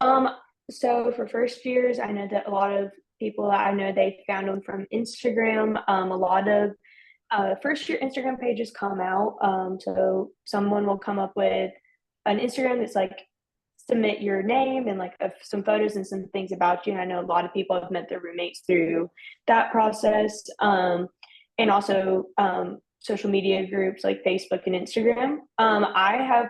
[SPEAKER 3] Um, so for first years, I know that a lot of people I know they found them from Instagram. A lot of first year Instagram pages come out. So someone will come up with an Instagram that's like submit your name and like some photos and some things about you. And I know a lot of people have met their roommates through that process. And also social media groups like Facebook and Instagram. I have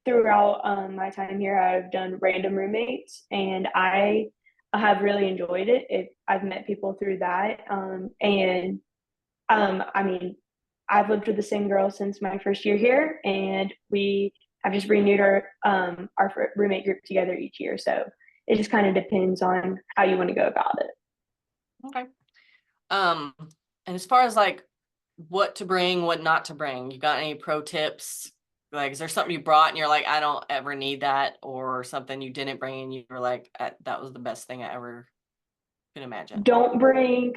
[SPEAKER 3] throughout my time here, I've done random roommates, and I have really enjoyed it. I've met people through that, and I mean, I've lived with the same girl since my first year here, and we have just renewed our roommate group together each year. So it just kind of depends on how you want to go about it.
[SPEAKER 1] Okay. And as far as like what to bring, what not to bring, you got any pro tips? Like, is there something you brought and you're like, I don't ever need that, or something you didn't bring and you were like, that was the best thing I ever could imagine?
[SPEAKER 3] Don't bring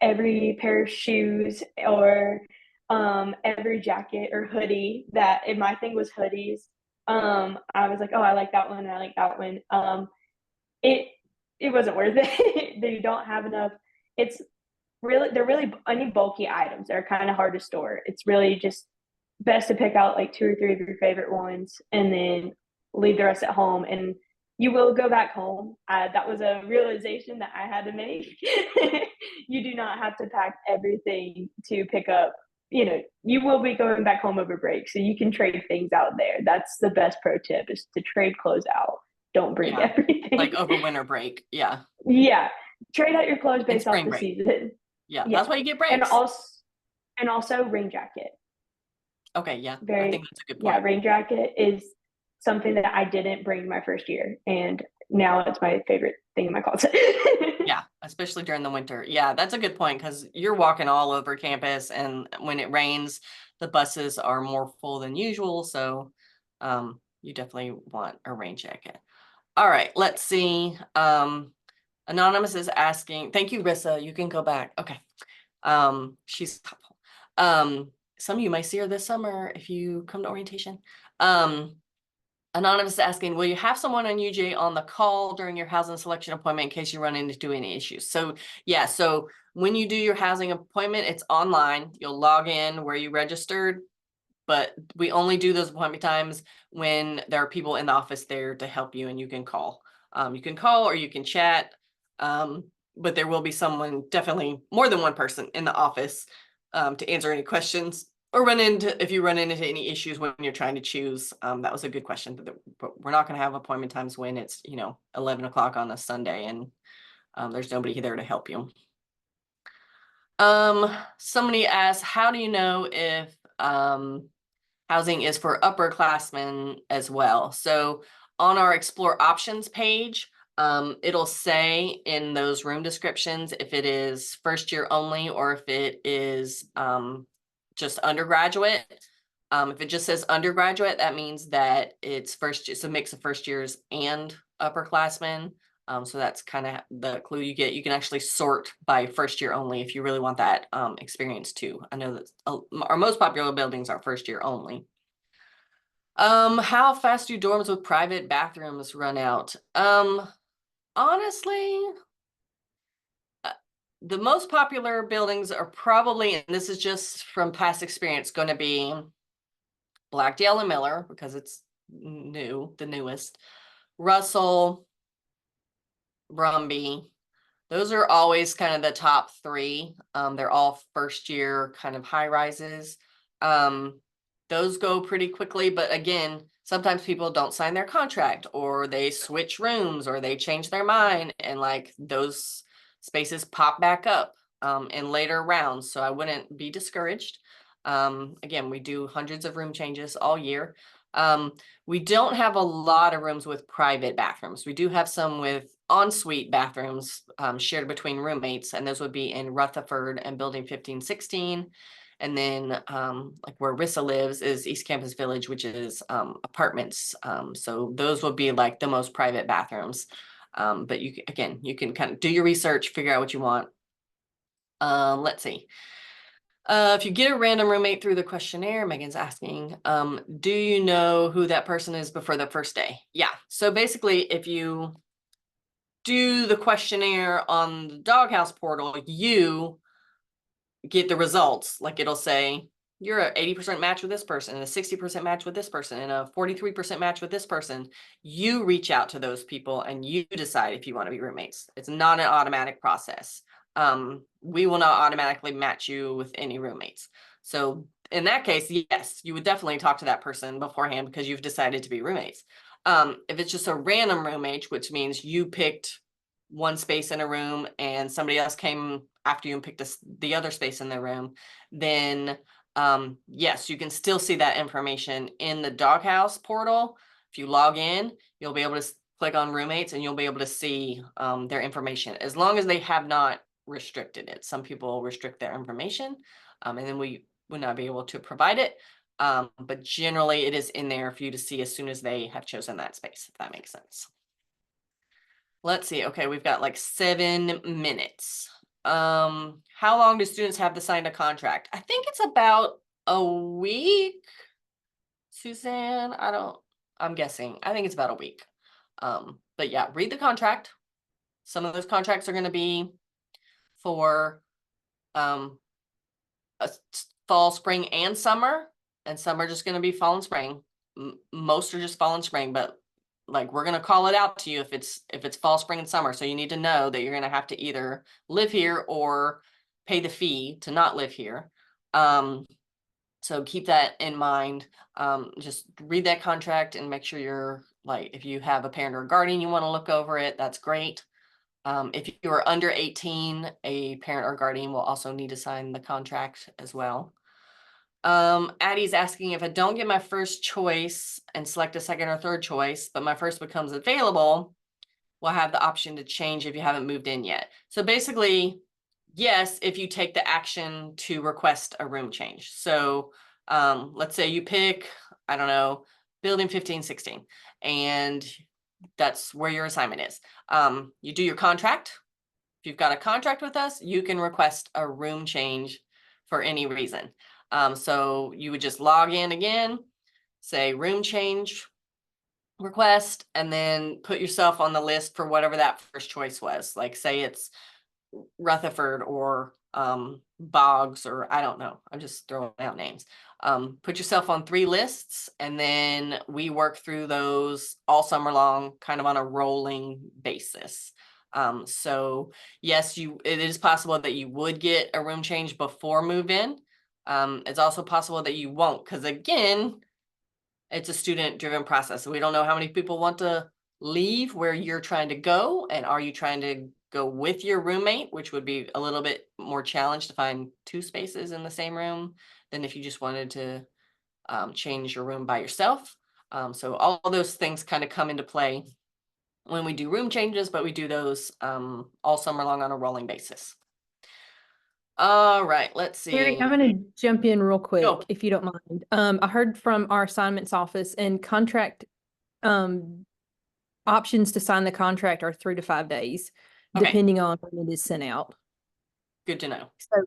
[SPEAKER 3] every pair of shoes or every jacket or hoodie that and my thing was hoodies. I was like, oh, I like that one and I like that one. It it wasn't worth it. They don't have enough. It's they're really any bulky items. They're kind of hard to store. It's really just best to pick out like two or three of your favorite ones and then leave the rest at home. And you will go back home. That was a realization that I had to make. You do not have to pack everything to pick up. You know, you will be going back home over break, so you can trade things out there. That's the best pro tip: is to trade clothes out. Don't bring everything.
[SPEAKER 1] Like over winter break. Yeah.
[SPEAKER 3] Yeah, trade out your clothes based off
[SPEAKER 1] spring
[SPEAKER 3] the
[SPEAKER 1] break.
[SPEAKER 3] season.
[SPEAKER 1] Yeah, that's why you get breaks.
[SPEAKER 3] And also rain jacket.
[SPEAKER 1] Okay, yeah, I think that's a good point.
[SPEAKER 3] Yeah, rain jacket is something that I didn't bring my first year, and now it's my favorite thing in my closet.
[SPEAKER 1] Yeah, especially during the winter. Yeah, that's a good point, because you're walking all over campus, and when it rains, the buses are more full than usual. So you definitely want a rain jacket. All right, let's see. Anonymous is asking, thank you, Rissa. You can go back. Okay. She's helpful. Some of you might see her this summer if you come to orientation. Anonymous is asking, will you have someone on UGA on the call during your housing selection appointment in case you run into any issues? So yeah, so when you do your housing appointment, it's online. You'll log in where you registered, but we only do those appointment times when there are people in the office there to help you, and you can call. You can call or you can chat. but there will be someone, definitely more than one person in the office to answer any questions or if you run into any issues when you're trying to choose. That was a good question, but we're not going to have appointment times when it's, 11 o'clock on a Sunday and there's nobody there to help you. Somebody asked, how do you know if housing is for upperclassmen as well? So on our Explore Options page, it'll say in those room descriptions if it is first year only or if it is just undergraduate. If it just says undergraduate, that means that it's it's a mix of first years and upperclassmen. So that's kind of the clue you get. You can actually sort by first year only if you really want that experience too. I know that our most popular buildings are first year only. How fast do dorms with private bathrooms run out? Honestly, the most popular buildings are probably, and this is just from past experience, going to be Blackdale and Miller because it's the newest. Russell, Brumby. Those are always kind of the top three. They're all first year kind of high rises. Those go pretty quickly, but again, sometimes people don't sign their contract or they switch rooms or they change their mind and like those spaces pop back up in later rounds. So I wouldn't be discouraged. Again, we do hundreds of room changes all year. We don't have a lot of rooms with private bathrooms. We do have some with ensuite bathrooms shared between roommates, and those would be in Rutherford and building 1516. And then like where Rissa lives is East Campus Village, which is apartments. So those would be like the most private bathrooms. But you can kind of do your research, figure out what you want. Let's see. If you get a random roommate through the questionnaire, Megan's asking, do you know who that person is before the first day? Yeah. So basically, if you do the questionnaire on the doghouse portal, you get the results. Like it'll say, you're an 80% match with this person, and a 60% match with this person, and a 43% match with this person. You reach out to those people and you decide if you want to be roommates. It's not an automatic process. We will not automatically match you with any roommates. So in that case, yes, you would definitely talk to that person beforehand because you've decided to be roommates. If it's just a random roommate, which means you picked one space in a room and somebody else came after you and picked the other space in the room, then yes, you can still see that information in the doghouse portal. If you log in, you'll be able to click on roommates and you'll be able to see their information as long as they have not restricted it. Some people restrict their information and then we would not be able to provide it. But generally it is in there for you to see as soon as they have chosen that space, if that makes sense. Let's see. Okay, we've got like 7 minutes. How long do students have to sign a contract? I think it's about a week. Suzanne, I'm guessing. I think it's about a week. But yeah, read the contract. Some of those contracts are going to be for fall, spring, and summer, and some are just going to be fall and spring. Most are just fall and spring, but like we're going to call it out to you if it's fall, spring, and summer. So you need to know that you're going to have to either live here or pay the fee to not live here. So keep that in mind. Just read that contract and make sure you're like, if you have a parent or a guardian, you want to look over it. That's great. If you are under 18, a parent or guardian will also need to sign the contract as well. Addie's asking, if I don't get my first choice and select a second or third choice, but my first becomes available, we'll have the option to change if you haven't moved in yet. So basically, yes, if you take the action to request a room change. So let's say you pick, I don't know, building 1516, and that's where your assignment is. You do your contract. If you've got a contract with us, you can request a room change for any reason. So you would just log in again, say room change request, and then put yourself on the list for whatever that first choice was. Like say it's Rutherford or Boggs, or I don't know. I'm just throwing out names. Put yourself on 3 lists, and then we work through those all summer long, kind of on a rolling basis. So yes, it is possible that you would get a room change before move-in. It's also possible that you won't, because again, it's a student-driven process. So we don't know how many people want to leave where you're trying to go, and are you trying to go with your roommate, which would be a little bit more challenge to find 2 spaces in the same room than if you just wanted to change your room by yourself. So all those things kind of come into play when we do room changes, but we do those all summer long on a rolling basis. All right, let's see.
[SPEAKER 2] Eric, I'm going to jump in real quick,
[SPEAKER 1] Go.
[SPEAKER 2] if you don't mind. I heard from our assignments office, and contract options to sign the contract are 3 to 5 days,
[SPEAKER 1] Okay.
[SPEAKER 2] depending on when it is sent out.
[SPEAKER 1] Good to know.
[SPEAKER 2] So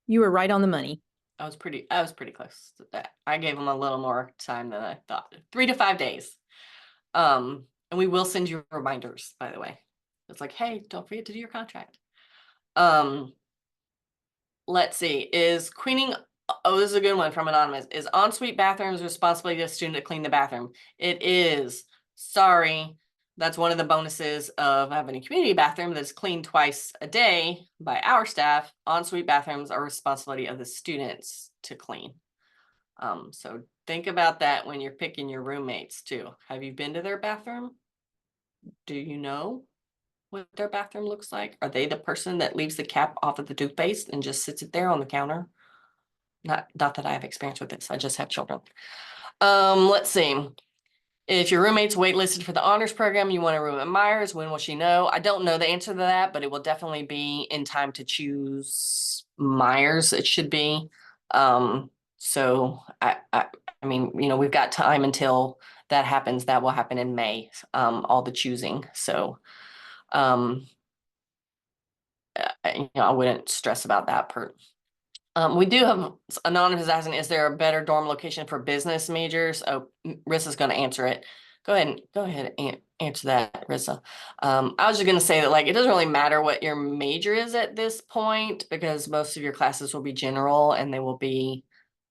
[SPEAKER 2] you were right on the money.
[SPEAKER 1] I was pretty close to that. I gave them a little more time than I thought. 3 to 5 days. And we will send you reminders, by the way. It's like, hey, don't forget to do your contract. Let's see, is cleaning, oh, this is a good one from Anonymous. Is ensuite bathrooms responsibility of the student to clean the bathroom? It is. Sorry. That's one of the bonuses of having a community bathroom that's cleaned twice a day by our staff. Ensuite bathrooms are responsibility of the students to clean. So think about that when you're picking your roommates too. Have you been to their bathroom? Do you know what their bathroom looks like? Are they the person that leaves the cap off of the toothpaste and just sits it there on the counter? Not that I have experience with this. I just have children. Let's see. If your roommate's waitlisted for the honors program, you want a room at Myers, when will she know? I don't know the answer to that, but it will definitely be in time to choose Myers, it should be. So I mean, you know, we've got time until that happens. That will happen in May, all the choosing. So you know, I wouldn't stress about that part. We do have Anonymous asking, is there a better dorm location for business majors? Oh, Rissa's going to answer it. Go ahead and answer that, Rissa. I was just going to say that, like, it doesn't really matter what your major is at this point, because most of your classes will be general, and they will be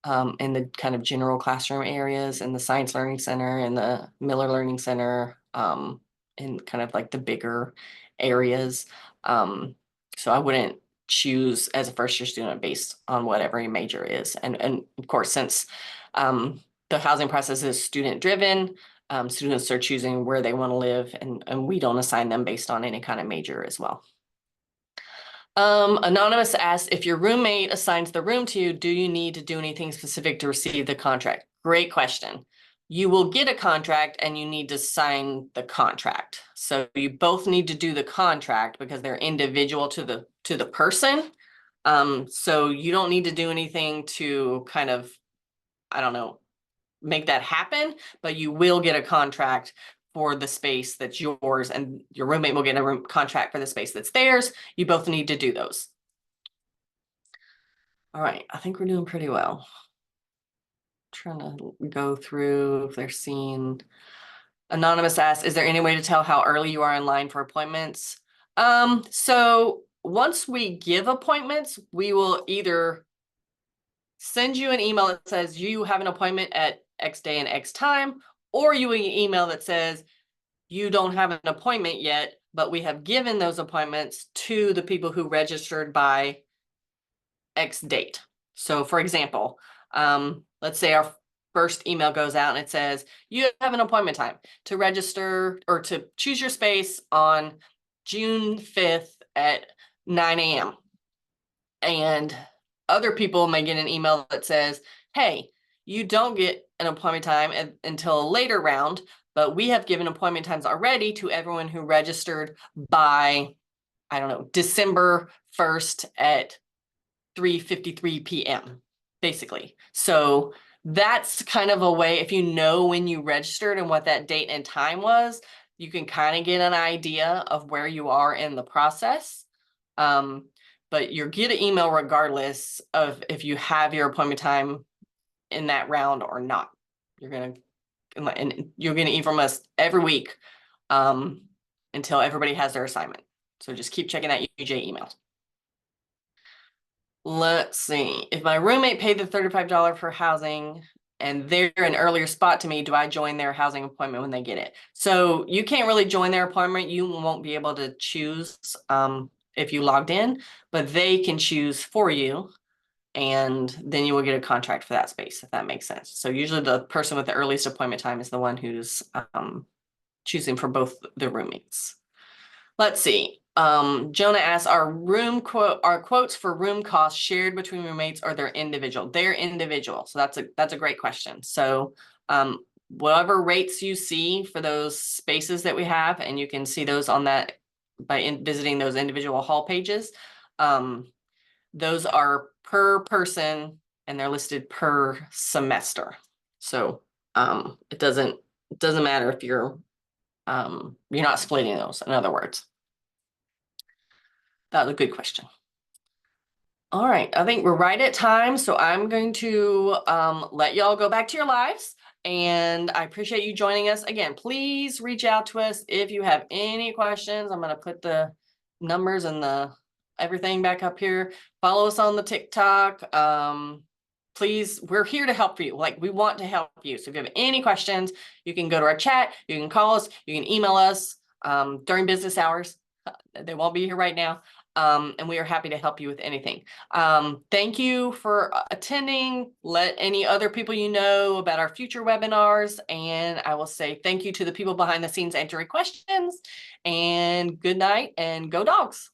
[SPEAKER 1] in the kind of general classroom areas, in the Science Learning Center and the Miller Learning Center, in kind of like the bigger areas. So I wouldn't choose as a first year student based on whatever your major is. And of course, since the housing process is student driven, students are choosing where they want to live, and we don't assign them based on any kind of major as well. Anonymous asks, if your roommate assigns the room to you, do you need to do anything specific to receive the contract? Great question. You will get a contract and you need to sign the contract. So you both need to do the contract because they're individual to the person. So you don't need to do anything to kind of, I don't know, make that happen, but you will get a contract for the space that's yours, and your roommate will get a room contract for the space that's theirs. You both need to do those. All right, I think we're doing pretty well. Trying to go through if they're seeing. Anonymous asks, is there any way to tell how early you are in line for appointments? So once we give appointments, we will either send you an email that says you have an appointment at X day and X time, or you will get an email that says you don't have an appointment yet, but we have given those appointments to the people who registered by X date. So for example, let's say our first email goes out and it says, you have an appointment time to register or to choose your space on June 5th at 9 a.m. And other people may get an email that says, hey, you don't get an appointment time until a later round, but we have given appointment times already to everyone who registered by, I don't know, December 1st at 3:53 p.m. basically. So that's kind of a way, if you know when you registered and what that date and time was, you can kind of get an idea of where you are in the process. But you'll get an email regardless of if you have your appointment time in that round or not. You're gonna eat from us every week until everybody has their assignment. So just keep checking that UGA email. Let's see. If my roommate paid the $35 for housing and they're an earlier spot to me, do I join their housing appointment when they get it? So you can't really join their appointment. You won't be able to choose if you logged in, but they can choose for you. And then you will get a contract for that space, if that makes sense. So usually the person with the earliest appointment time is the one who's choosing for both the roommates. Let's see. Jonah asks, are quotes for room costs shared between roommates or they're individual? They're individual. So that's a great question. So whatever rates you see for those spaces that we have, and you can see those on that by visiting those individual hall pages. Those are per person and they're listed per semester. So it doesn't matter if you're not splitting those, in other words. That was a good question. All right, I think we're right at time, so I'm going to let y'all go back to your lives. And I appreciate you joining us. Again, please reach out to us if you have any questions. I'm going to put the numbers and the everything back up here. Follow us on the TikTok. Please, we're here to help you. Like, we want to help you. So if you have any questions, you can go to our chat, you can call us, you can email us during business hours. They won't be here right now. And we are happy to help you with anything. Thank you for attending. Let any other people you know about our future webinars. And I will say thank you to the people behind the scenes answering questions. And good night and go dogs.